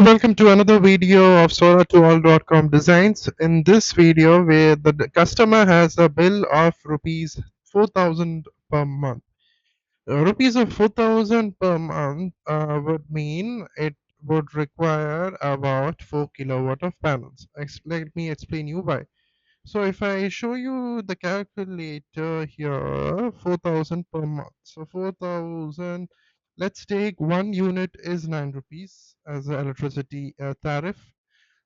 welcome to another video of Solartoall.com designs. In this video, where the customer has a bill of rupees 4,000 per month. Rupees of 4,000 per month would mean it would require about 4 kilowatt of panels. Let me explain you why. So if I show you the calculator here, 4,000 per month. So 4,000, let's take 1 unit is 9 rupees as the electricity tariff.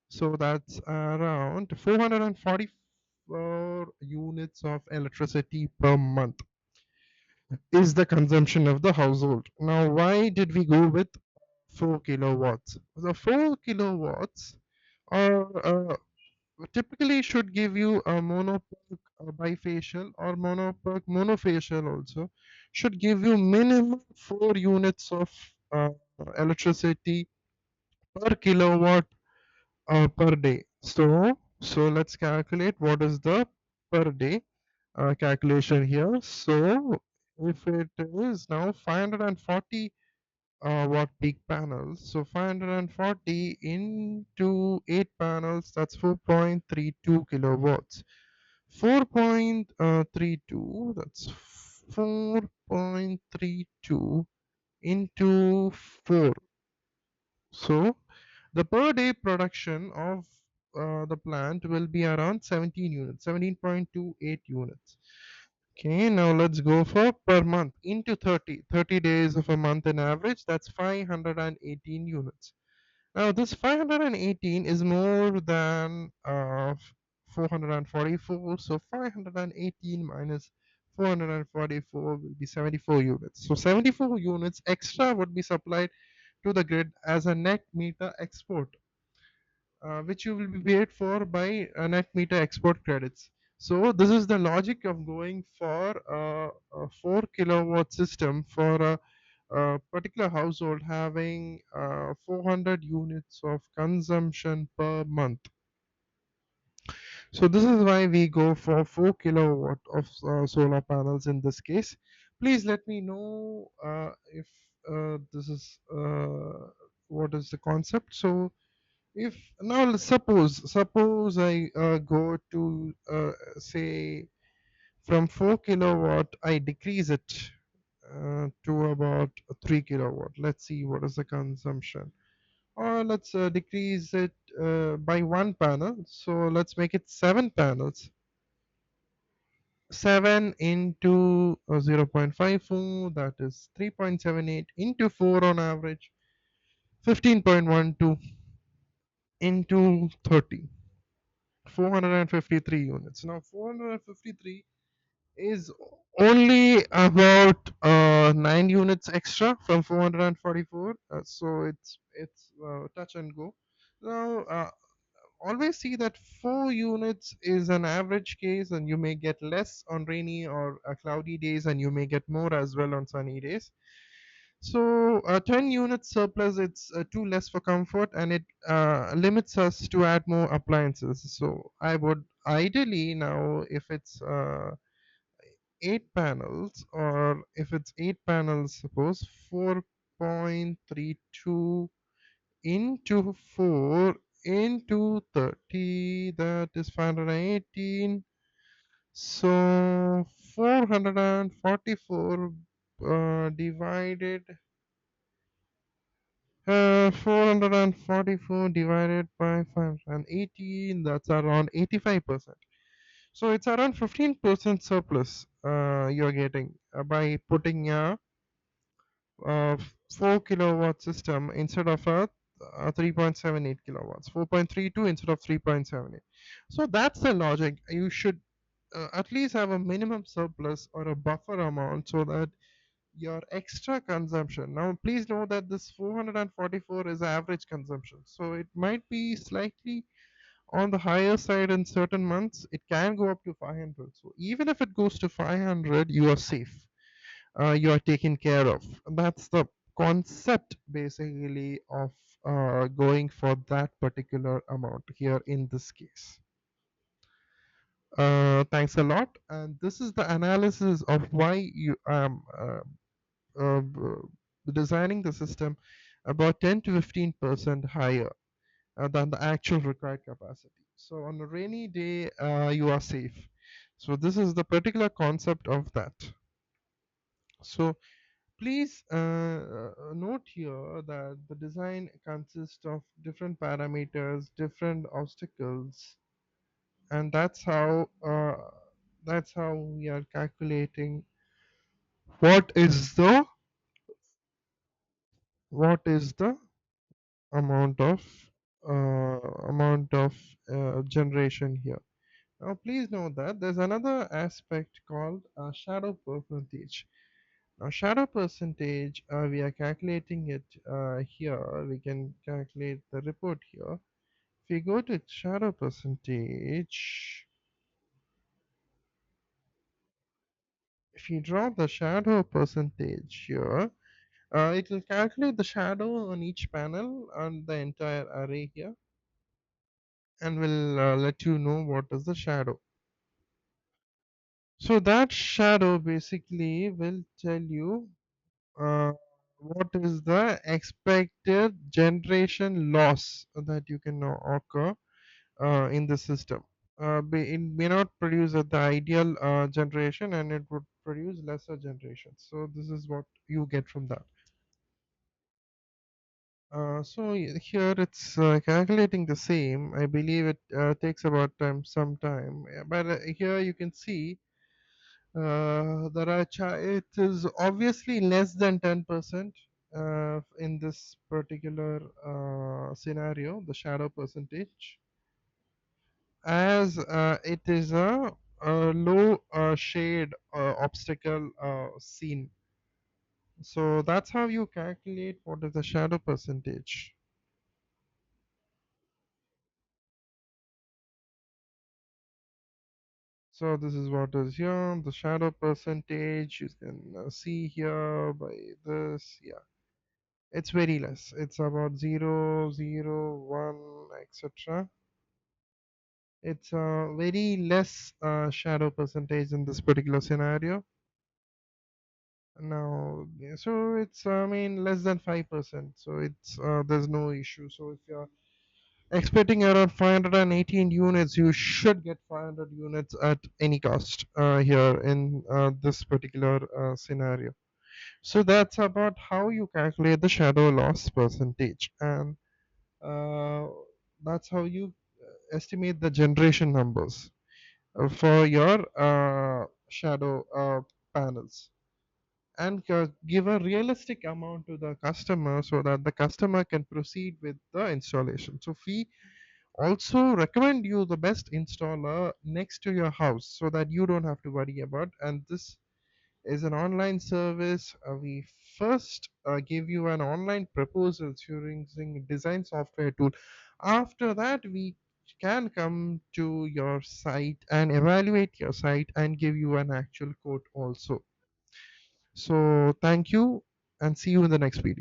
So that's around 444 units of electricity per month is the consumption of the household. Now, why did we go with 4 kilowatts? The 4 kilowatts are typically should give you a monoperk bifacial or monoperk monofacial also should give you minimum 4 units of electricity per kilowatt per day. So let's calculate what is the per day calculation here. So if it is now 540 watt peak panels. So 540 into 8 panels, that's 4.32 kilowatts. 4.32, that's 4.32 into 4. So the per day production of the plant will be around 17 units, 17.28 units. Okay, now let's go for per month into 30. 30 days of a month in average, that's 518 units. Now, this 518 is more than 444, so 518 minus 444 will be 74 units. So 74 units extra would be supplied to the grid as a net meter export, which you will be paid for by net meter export credits. So this is the logic of going for a 4 kilowatt system for a particular household having 400 units of consumption per month. So this is why we go for 4 kilowatt of solar panels in this case. Please let me know if this is what is the concept. So if now suppose I go to say from 4 kilowatt I decrease it to about 3 kilowatt. Let's see what is the consumption, or let's decrease it by one panel. So let's make it 7 panels. 7 into 0.54, that is 3.78 into 4 on average, 15.12 into 30, 453 units. Now 453 is only about 9 units extra from 444, so it's touch and go. Now always see that 4 units is an average case, and you may get less on rainy or cloudy days, and you may get more as well on sunny days. So 10 units surplus, it's too less for comfort, and it limits us to add more appliances. So I would ideally, now if it's 8 panels, or if it's 8 panels, suppose 4.32 into 4 into 30, that is 518. So 444 divided 444 divided by 518, that's around 85%. So it's around 15% surplus you're getting by putting a 4 kilowatt system instead of a 3.78 kilowatts, 4.32 instead of 3.78. So that's the logic. You should at least have a minimum surplus or a buffer amount so that your extra consumption. Now, please know that this 444 is average consumption. So it might be slightly on the higher side in certain months. It can go up to 500. So even if it goes to 500, you are safe. You are taken care of. That's the concept basically of going for that particular amount here in this case. Thanks a lot. And this is the analysis of why you designing the system about 10 to 15% higher than the actual required capacity. So on a rainy day, you are safe. So this is the particular concept of that. So please note here that the design consists of different parameters, different obstacles, and that's how we are calculating what is the amount of uh, amount of generation here. Now, please note that there's another aspect called shadow percentage. Now, shadow percentage, we are calculating it here. We can calculate the report here. If we go to shadow percentage, if you draw the shadow percentage here, it will calculate the shadow on each panel on the entire array here and will let you know what is the shadow. So that shadow basically will tell you uh, what is the expected generation loss that you can now occur in the system. It may not produce at the ideal generation and it would produce lesser generation. So this is what you get from that. Here it's calculating the same. I believe it takes about some time. But here you can see it is obviously less than 10% in this particular scenario, the shadow percentage, as it is a low shade obstacle scene. So that's how you calculate what is the shadow percentage. So this is what is here, the shadow percentage. You can see here by this, yeah. It's very less. It's about 0, 0, 1, etc. It's a very less shadow percentage in this particular scenario. Now, yeah, so it's I mean less than 5%. So it's there's no issue. So if you're expecting around 518 units, you should get 500 units at any cost here in this particular scenario. So that's about how you calculate the shadow loss percentage, and uh, that's how you estimate the generation numbers for your shadow panels, and give a realistic amount to the customer so that the customer can proceed with the installation. So we also recommend you the best installer next to your house so that you don't have to worry about. And this is an online service. We first give you an online proposal using design software tool. After that, we can come to your site and evaluate your site and give you an actual quote also. So thank you and see you in the next video.